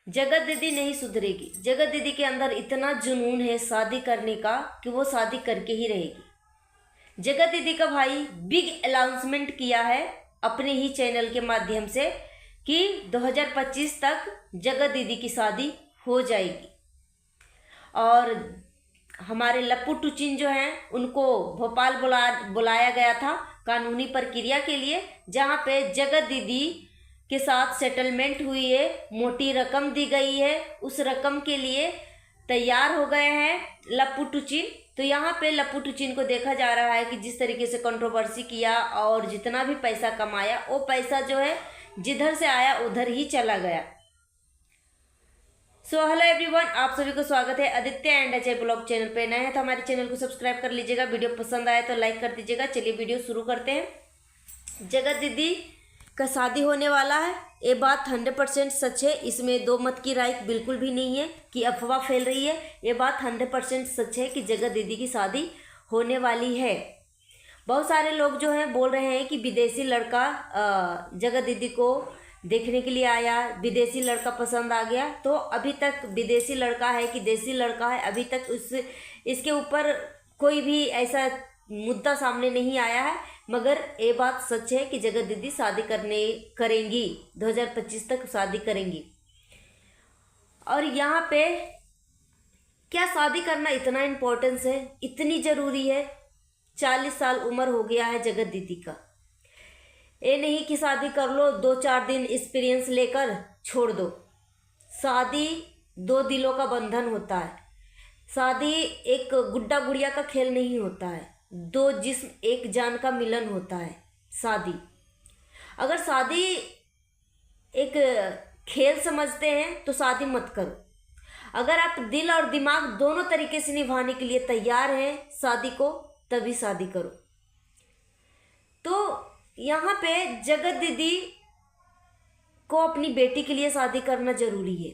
जगत दीदी नहीं सुधरेगी। जगत दीदी के अंदर इतना जुनून है शादी करने का कि वो शादी करके ही रहेगी। जगत दीदी का भाई बिग अनाउंसमेंट किया है अपने ही चैनल के माध्यम से कि 2025 तक जगत दीदी की शादी हो जाएगी। और हमारे लप्पू टुचिन जो हैं उनको भोपाल बुलाया गया था कानूनी प्रक्रिया के लिए, जहाँ पे जगत दीदी के साथ सेटलमेंट हुई है, मोटी रकम दी गई है, उस रकम के लिए तैयार हो गए हैं लप्पू टुचिन। तो यहाँ पे लप्पू टुचिन को देखा जा रहा है कि जिस तरीके से कंट्रोवर्सी किया और जितना भी पैसा कमाया वो पैसा जो है जिधर से आया उधर ही चला गया। सो हेलो एवरीवन, आप सभी को स्वागत है Aditya and Ajay blog channel पे। नए हैं तो हमारे चैनल को सब्सक्राइब कर लीजिएगा, वीडियो पसंद आए तो लाइक कर दीजिएगा। चलिए वीडियो शुरू करते हैं। जगत दीदी का शादी होने वाला है, ये बात 100% सच है, इसमें दो मत की राय बिल्कुल भी नहीं है कि अफवाह फैल रही है। ये बात 100% सच है कि जगत दीदी की शादी होने वाली है। बहुत सारे लोग जो हैं बोल रहे हैं कि विदेशी लड़का जगत दीदी को देखने के लिए आया, विदेशी लड़का पसंद आ गया। तो अभी तक विदेशी लड़का है कि देसी लड़का है, अभी तक इसके ऊपर कोई भी ऐसा मुद्दा सामने नहीं आया है। मगर ये बात सच है कि जगत दीदी शादी करेंगी, 2025 तक शादी करेंगी। और यहाँ पे क्या शादी करना इतना इम्पोर्टेंस है, इतनी ज़रूरी है? 40 साल उम्र हो गया है जगत दीदी का। ये नहीं कि शादी कर लो 2-4 दिन एक्सपीरियंस लेकर छोड़ दो। शादी दो दिलों का बंधन होता है। शादी एक गुड्डा गुड़िया का खेल नहीं होता है, दो जिस्म एक जान का मिलन होता है शादी। अगर शादी एक खेल समझते हैं तो शादी मत करो। अगर आप दिल और दिमाग दोनों तरीके से निभाने के लिए तैयार हैं शादी को, तभी शादी करो। तो यहाँ पे जगत दीदी को अपनी बेटी के लिए शादी करना जरूरी है।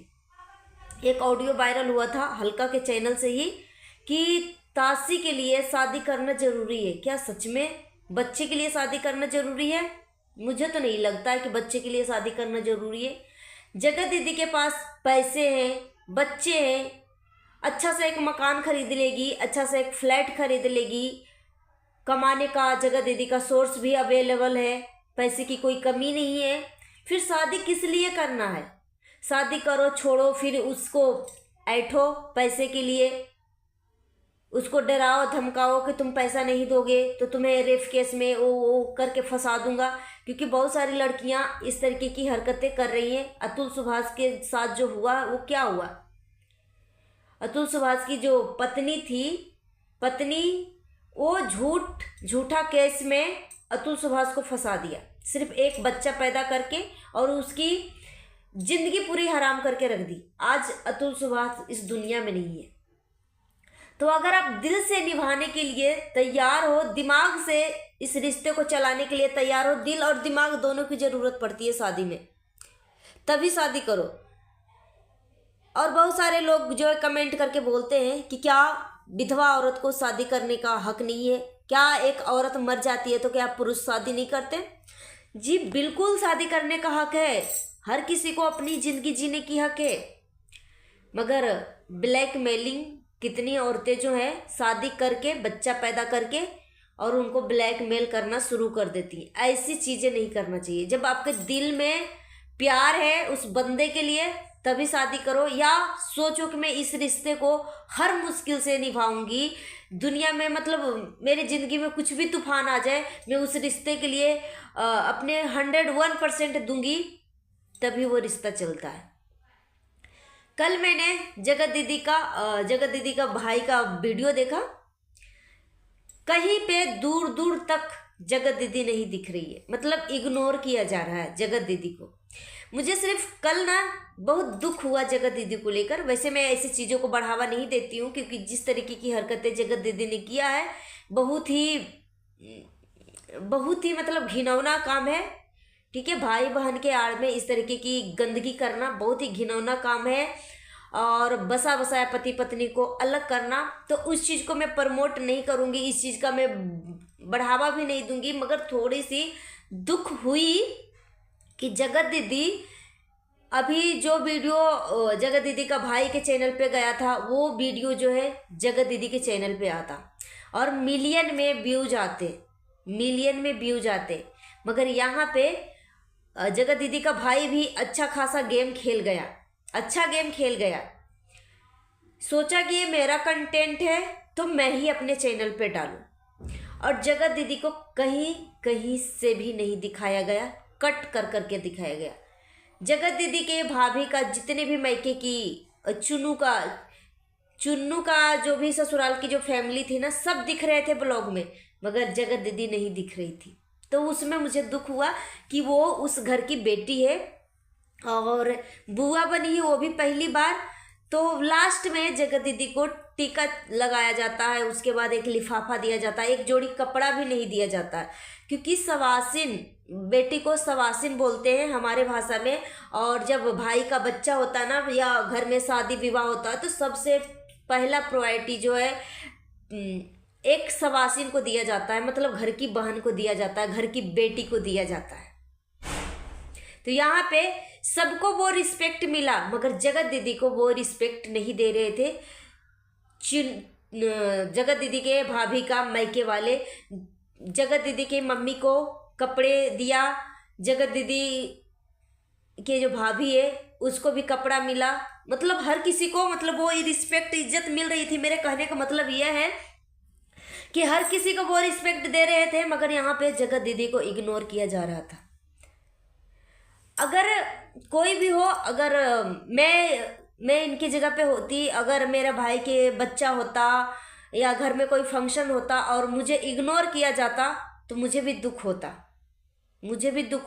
एक ऑडियो वायरल हुआ था हल्का के चैनल से ही कि तासी के लिए शादी करना जरूरी है। क्या सच में बच्चे के लिए शादी करना जरूरी है? मुझे तो नहीं लगता है कि बच्चे के लिए शादी करना जरूरी है। जगत दीदी के पास पैसे हैं, बच्चे हैं, अच्छा से एक मकान खरीद लेगी, अच्छा से एक फ्लैट खरीद लेगी, कमाने का जगत दीदी का सोर्स भी अवेलेबल है, पैसे की कोई कमी नहीं है। फिर शादी किस लिए करना है? शादी करो छोड़ो फिर उसको ऐठो पैसे के लिए, उसको डराओ धमकाओ कि तुम पैसा नहीं दोगे तो तुम्हें रेप केस में वो करके फंसा दूंगा। क्योंकि बहुत सारी लड़कियां इस तरीके की हरकतें कर रही हैं। अतुल सुभाष के साथ जो हुआ वो क्या हुआ? अतुल सुभाष की जो पत्नी थी, वो झूठा केस में अतुल सुभाष को फंसा दिया, सिर्फ एक बच्चा पैदा करके, और उसकी जिंदगी पूरी हराम करके रख दी। आज अतुल सुभाष इस दुनिया में नहीं है। तो अगर आप दिल से निभाने के लिए तैयार हो, दिमाग से इस रिश्ते को चलाने के लिए तैयार हो, दिल और दिमाग दोनों की ज़रूरत पड़ती है शादी में, तभी शादी करो। और बहुत सारे लोग जो है कमेंट करके बोलते हैं कि क्या विधवा औरत को शादी करने का हक नहीं है? क्या एक औरत मर जाती है तो क्या पुरुष शादी नहीं करते? जी बिल्कुल शादी करने का हक है, हर किसी को अपनी ज़िंदगी जीने की हक है। मगर ब्लैकमेलिंग, कितनी औरतें जो हैं शादी करके बच्चा पैदा करके और उनको ब्लैकमेल करना शुरू कर देती हैं। ऐसी चीज़ें नहीं करना चाहिए। जब आपके दिल में प्यार है उस बंदे के लिए तभी शादी करो, या सोचो कि मैं इस रिश्ते को हर मुश्किल से निभाऊंगी, दुनिया में मतलब मेरी ज़िंदगी में कुछ भी तूफान आ जाए मैं उस रिश्ते के लिए अपने 101% दूंगी, तभी वो रिश्ता चलता है। कल मैंने जगत दीदी का भाई का वीडियो देखा। कहीं पे दूर दूर तक जगत दीदी नहीं दिख रही है, मतलब इग्नोर किया जा रहा है जगत दीदी को। मुझे सिर्फ कल ना बहुत दुख हुआ जगत दीदी को लेकर। वैसे मैं ऐसी चीज़ों को बढ़ावा नहीं देती हूँ, क्योंकि जिस तरीके की हरकतें जगत दीदी ने किया है बहुत ही मतलब घिनौना काम है। ठीक है, भाई बहन के आड़ में इस तरीके की गंदगी करना बहुत ही घिनौना काम है। और बसा बसाया पति पत्नी को अलग करना, तो उस चीज़ को मैं प्रमोट नहीं करूँगी, इस चीज़ का मैं बढ़ावा भी नहीं दूंगी। मगर थोड़ी सी दुख हुई कि जगत दीदी अभी जो वीडियो जगत दीदी का भाई के चैनल पे गया था, वो वीडियो जो है जगत दीदी के चैनल पे आता और मिलियन में व्यूज आते। मगर यहाँ पे जगत दीदी का भाई भी अच्छा खासा गेम खेल गया। सोचा कि ये मेरा कंटेंट है तो मैं ही अपने चैनल पे डालूं, और जगत दीदी को कहीं से भी नहीं दिखाया गया, कट कर करके दिखाया गया। जगत दीदी के भाभी का जितने भी मायके की चुन्नू का जो भी ससुराल की जो फैमिली थी ना, सब दिख रहे थे ब्लॉग में, मगर जगत दीदी नहीं दिख रही थी। तो उसमें मुझे दुख हुआ कि वो उस घर की बेटी है और बुआ बनी है, वो भी पहली बार। तो लास्ट में जगत दीदी को टीका लगाया जाता है, उसके बाद एक लिफाफा दिया जाता है, एक जोड़ी कपड़ा भी नहीं दिया जाता है, क्योंकि सवासिन, बेटी को सवासिन बोलते हैं हमारे भाषा में। और जब भाई का बच्चा होता है ना, या घर में शादी विवाह होता है, तो सबसे पहला प्रायोरिटी जो है एक सवासिन को दिया जाता है, मतलब घर की बहन को दिया जाता है, घर की बेटी को दिया जाता है। तो यहाँ पे सबको वो रिस्पेक्ट मिला, मगर जगत दीदी को वो रिस्पेक्ट नहीं दे रहे थे। जगत दीदी के भाभी का मायके वाले जगत दीदी के मम्मी को कपड़े दिया, जगत दीदी के जो भाभी है उसको भी कपड़ा मिला, मतलब हर किसी को, मतलब वो रिस्पेक्ट इज्जत मिल रही थी। मेरे कहने का मतलब यह है कि हर किसी को वो रिस्पेक्ट दे रहे थे, मगर यहाँ पे जगत दीदी को इग्नोर किया जा रहा था। अगर कोई भी हो, अगर मैं इनकी जगह पे होती, अगर मेरा भाई के बच्चा होता या घर में कोई फंक्शन होता और मुझे इग्नोर किया जाता, तो मुझे भी दुख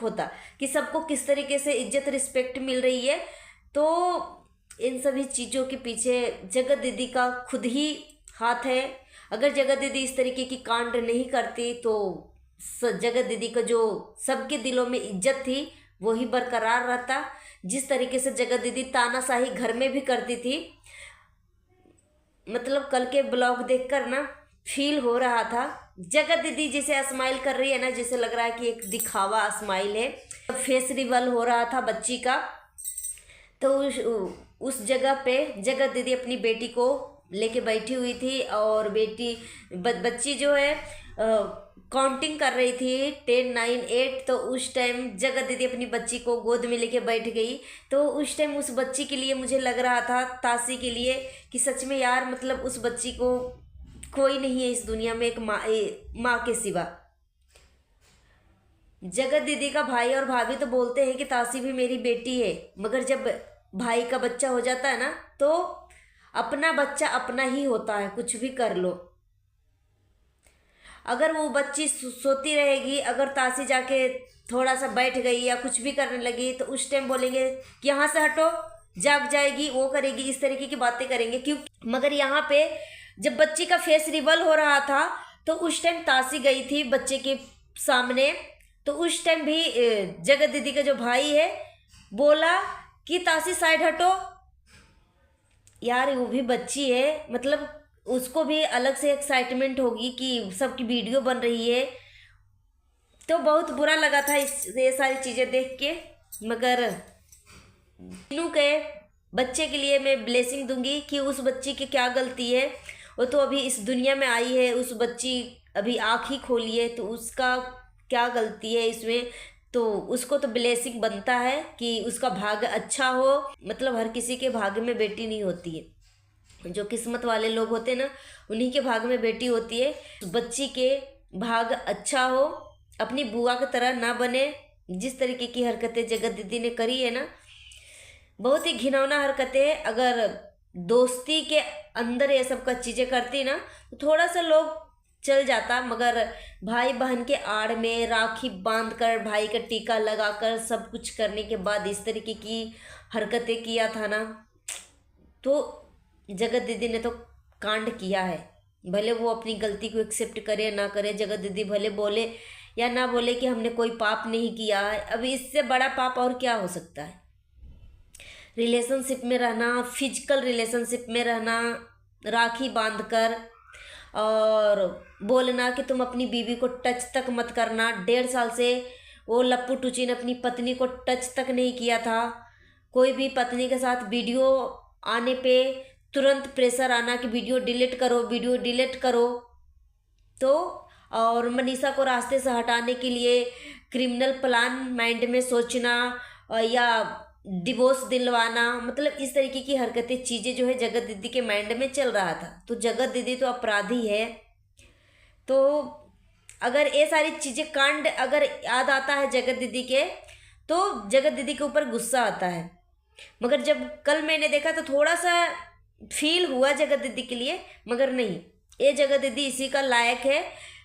होता कि सबको किस तरीके से इज्जत रिस्पेक्ट मिल रही है। तो इन सभी चीज़ों के पीछे जगत दीदी का खुद ही हाथ है। अगर जगत दीदी इस तरीके की कांड नहीं करती तो जगत दीदी का जो सबके दिलों में इज्जत थी वही बरकरार रहता। जिस तरीके से जगत दीदी तानाशाही घर में भी करती थी, मतलब कल के ब्लॉग देखकर ना फील हो रहा था, जगत दीदी जैसे स्माइल कर रही है ना, जैसे लग रहा है कि एक दिखावा स्माइल है। फेस रिवल हो रहा था बच्ची का, तो उस जगह पे जगत दीदी अपनी बेटी को लेके बैठी हुई थी और बच्ची जो है काउंटिंग कर रही थी 10, 9, 8। तो उस टाइम जगत दीदी अपनी बच्ची को गोद में लेके बैठ गई। तो उस टाइम उस बच्ची के लिए मुझे लग रहा था, तासी के लिए, कि सच में यार, मतलब उस बच्ची को कोई नहीं है इस दुनिया में एक माँ के सिवा। जगत दीदी का भाई और भाभी तो बोलते हैं कि तासी भी मेरी बेटी है, मगर जब भाई का बच्चा हो जाता है ना, तो अपना बच्चा अपना ही होता है, कुछ भी कर लो। अगर वो बच्ची सोती रहेगी, अगर तासी जाके थोड़ा सा बैठ गई या कुछ भी करने लगी, तो उस टाइम बोलेंगे कि यहाँ से हटो, जाग जाएगी, वो करेगी, इस तरीके की बातें करेंगे। क्यों? मगर यहाँ पे जब बच्ची का फेस रिवल हो रहा था, तो उस टाइम तासी गई थी बच्चे के सामने। तो उस टाइम भी जगत दीदी का जो भाई है बोला कि तासी साइड हटो। यार वो भी बच्ची है, मतलब उसको भी अलग से एक्साइटमेंट होगी कि सबकी वीडियो बन रही है। तो बहुत बुरा लगा था ये सारी चीज़ें देख के। मगर तीनों के बच्चे के लिए मैं ब्लेसिंग दूंगी कि उस बच्ची की क्या गलती है। वो तो अभी इस दुनिया में आई है, उस बच्ची अभी आँख ही खोली है, तो उसका क्या गलती है इसमें? तो उसको तो ब्लेसिंग बनता है कि उसका भाग्य अच्छा हो। मतलब हर किसी के भाग्य में बेटी नहीं होती है, जो किस्मत वाले लोग होते हैं ना, उन्हीं के भाग्य में बेटी होती है। तो बच्ची के भाग्य अच्छा हो, अपनी बुआ की तरह ना बने। जिस तरीके की हरकतें जगत दीदी ने करी है ना, बहुत ही घिनौना हरकतें। अगर दोस्ती के अंदर ये सब का चीज़ें करती ना, तो थोड़ा सा लोग चल जाता, मगर भाई बहन के आड़ में राखी बांधकर, भाई का टीका लगाकर, सब कुछ करने के बाद इस तरीके की हरकतें किया था ना, तो जगत दीदी ने तो कांड किया है। भले वो अपनी गलती को एक्सेप्ट करे ना करे, जगत दीदी भले बोले या ना बोले कि हमने कोई पाप नहीं किया है, अभी इससे बड़ा पाप और क्या हो सकता है? रिलेशनशिप में रहना, फिजिकल रिलेशनशिप में रहना, राखी बांधकर और बोलना कि तुम अपनी बीवी को टच तक मत करना। 1.5 साल से वो लप्पू टुची ने अपनी पत्नी को टच तक नहीं किया था। कोई भी पत्नी के साथ वीडियो आने पे तुरंत प्रेशर आना कि वीडियो डिलीट करो, वीडियो डिलीट करो। तो और मनीषा को रास्ते से हटाने के लिए क्रिमिनल प्लान माइंड में सोचना या डिवोर्स दिलवाना, मतलब इस तरीके की हरकतें, चीज़ें जो है जगत दीदी के माइंड में चल रहा था। तो जगत दीदी तो अपराधी है, तो अगर ये सारी चीज़ें कांड अगर याद आता है जगत दीदी के, तो जगत दीदी के ऊपर गुस्सा आता है। मगर जब कल मैंने देखा तो थोड़ा सा फील हुआ जगत दीदी के लिए, मगर नहीं, ये जगत दीदी इसी का लायक है,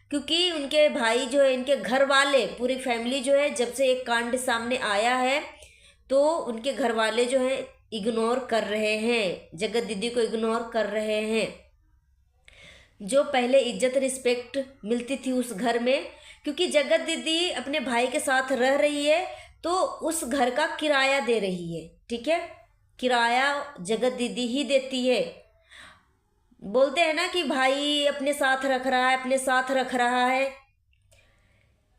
क्योंकि उनके भाई जो है, इनके घर वाले, पूरी फैमिली जो है, जब से एक कांड सामने आया है तो उनके घर वाले जो हैं इग्नोर कर रहे हैं, जगत दीदी को इग्नोर कर रहे हैं। जो पहले इज्जत रिस्पेक्ट मिलती थी उस घर में, क्योंकि जगत दीदी अपने भाई के साथ रह रही है तो उस घर का किराया दे रही है, ठीक है, किराया जगत दीदी ही देती है। बोलते हैं ना कि भाई अपने साथ रख रहा है, अपने साथ रख रहा है।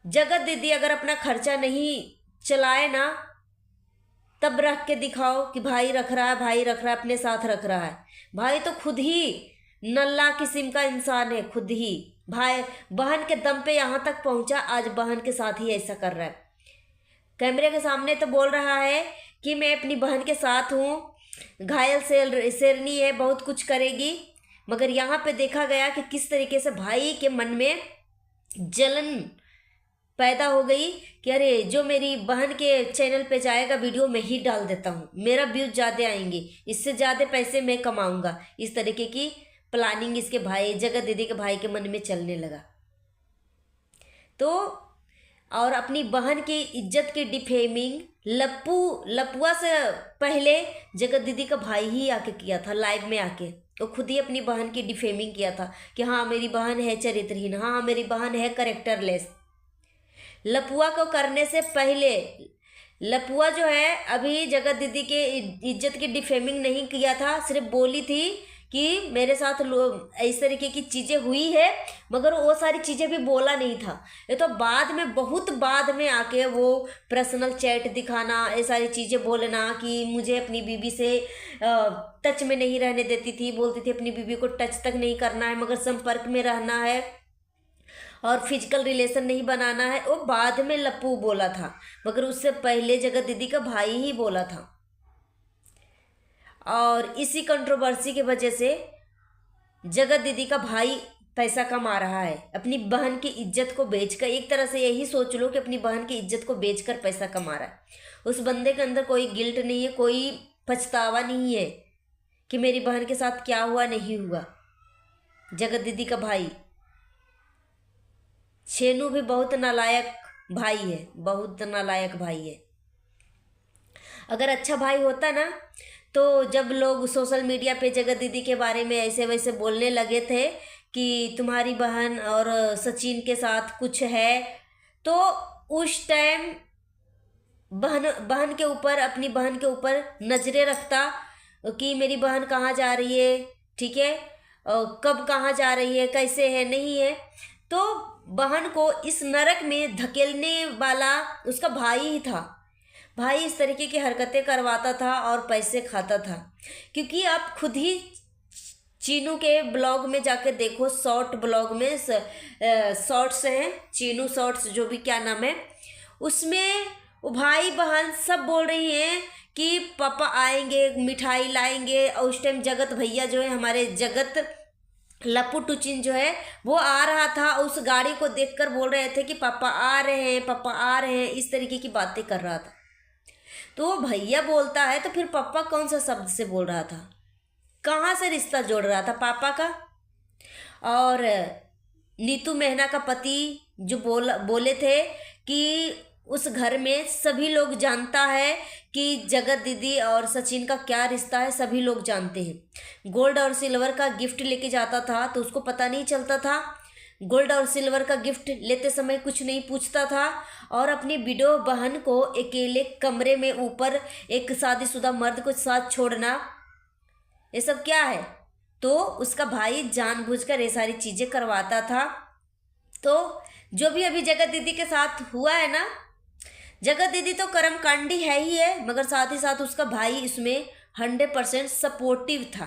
जगत दीदी अगर अपना खर्चा नहीं चलाए ना, तब रख के दिखाओ कि भाई रख रहा है, भाई रख रहा है, अपने साथ रख रहा है। भाई तो खुद ही नल्ला किस्म का इंसान है, खुद ही भाई बहन के दम पे यहाँ तक पहुँचा, आज बहन के साथ ही ऐसा कर रहा है। कैमरे के सामने तो बोल रहा है कि मैं अपनी बहन के साथ हूँ, घायल शेरनी है, बहुत कुछ करेगी, मगर यहाँ पे देखा गया कि किस तरीके से भाई के मन में जलन पैदा हो गई कि अरे जो मेरी बहन के चैनल पे जाएगा वीडियो मैं ही डाल देता हूँ, मेरा व्यूज ज़्यादा आएंगे, इससे ज़्यादा पैसे मैं कमाऊँगा। इस तरीके की प्लानिंग इसके भाई, जगत दीदी के भाई के मन में चलने लगा। तो और अपनी बहन की इज्जत की डिफेमिंग लपुआ से पहले जगत दीदी का भाई ही आके किया था, लाइव में आके वो खुद ही अपनी बहन की डिफेमिंग किया था कि हाँ मेरी बहन है चरित्रहीन, हाँ मेरी बहन है करेक्टरलेस। लपुआ को करने से पहले लपुआ जो है अभी जगत दीदी के इज्जत की डिफेमिंग नहीं किया था, सिर्फ बोली थी कि मेरे साथ इस तरीके की चीज़ें हुई है, मगर वो सारी चीज़ें भी बोला नहीं था। ये तो बाद में, बहुत बाद में आके वो पर्सनल चैट दिखाना, ये सारी चीज़ें बोलना कि मुझे अपनी बीवी से टच में नहीं रहने देती थी, बोलती थी अपनी बीवी को टच तक नहीं करना है, मगर संपर्क में रहना है और फिजिकल रिलेशन नहीं बनाना है, वो बाद में लप्पू बोला था, मगर उससे पहले जगत दीदी का भाई ही बोला था। और इसी कंट्रोवर्सी की वजह से जगत दीदी का भाई पैसा कमा रहा है अपनी बहन की इज्जत को बेचकर। एक तरह से यही सोच लो कि अपनी बहन की इज्जत को बेचकर पैसा कमा रहा है। उस बंदे के अंदर कोई गिल्ट नहीं है, कोई पछतावा नहीं है कि मेरी बहन के साथ क्या हुआ नहीं हुआ। जगत दीदी का भाई छेनू भी बहुत नालायक भाई है, बहुत नालायक भाई है। अगर अच्छा भाई होता ना, तो जब लोग सोशल मीडिया पे जगत दीदी के बारे में ऐसे वैसे बोलने लगे थे कि तुम्हारी बहन और सचिन के साथ कुछ है, तो उस टाइम बहन के ऊपर, अपनी बहन के ऊपर नज़रें रखता कि मेरी बहन कहाँ जा रही है, ठीक है, कब कहाँ जा रही है, कैसे है, नहीं है। तो बहन को इस नरक में धकेलने वाला उसका भाई ही था। भाई इस तरीके की हरकतें करवाता था और पैसे खाता था। क्योंकि आप खुद ही चीनू के ब्लॉग में जाके देखो, शॉर्ट ब्लॉग में शॉर्ट्स हैं, चीनू शॉर्ट्स जो भी क्या नाम है, उसमें वो भाई बहन सब बोल रही हैं कि पापा आएंगे, मिठाई लाएंगे। और उस टाइम जगत भैया जो है, हमारे जगत लप्पू टुचिन जो है, वो आ रहा था, उस गाड़ी को देखकर बोल रहे थे कि पापा आ रहे हैं, पापा आ रहे हैं, इस तरीके की बातें कर रहा था। तो भैया बोलता है तो फिर पापा कौन सा शब्द से बोल रहा था, कहाँ से रिश्ता जोड़ रहा था पापा का। और नीतू मेहना का पति जो बोले थे कि उस घर में सभी लोग जानता है कि जगत दीदी और सचिन का क्या रिश्ता है, सभी लोग जानते हैं। गोल्ड और सिल्वर का गिफ्ट लेके जाता था तो उसको पता नहीं चलता था, गोल्ड और सिल्वर का गिफ्ट लेते समय कुछ नहीं पूछता था। और अपनी विडो बहन को अकेले कमरे में ऊपर एक शादीशुदा मर्द को साथ छोड़ना, ये सब क्या है। तो उसका भाई जानबूझकर ये सारी चीज़ें करवाता था। तो जो भी अभी जगत दीदी के साथ हुआ है ना, जगत दीदी तो कर्मकांडी है ही है, मगर साथ ही साथ उसका भाई इसमें 100% सपोर्टिव था।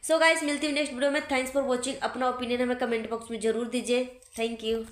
सो गाइस, मिलती हूँ नेक्स्ट वीडियो में। Thanks for watching. अपना ओपिनियन हमें कमेंट बॉक्स में जरूर दीजिए। Thank you.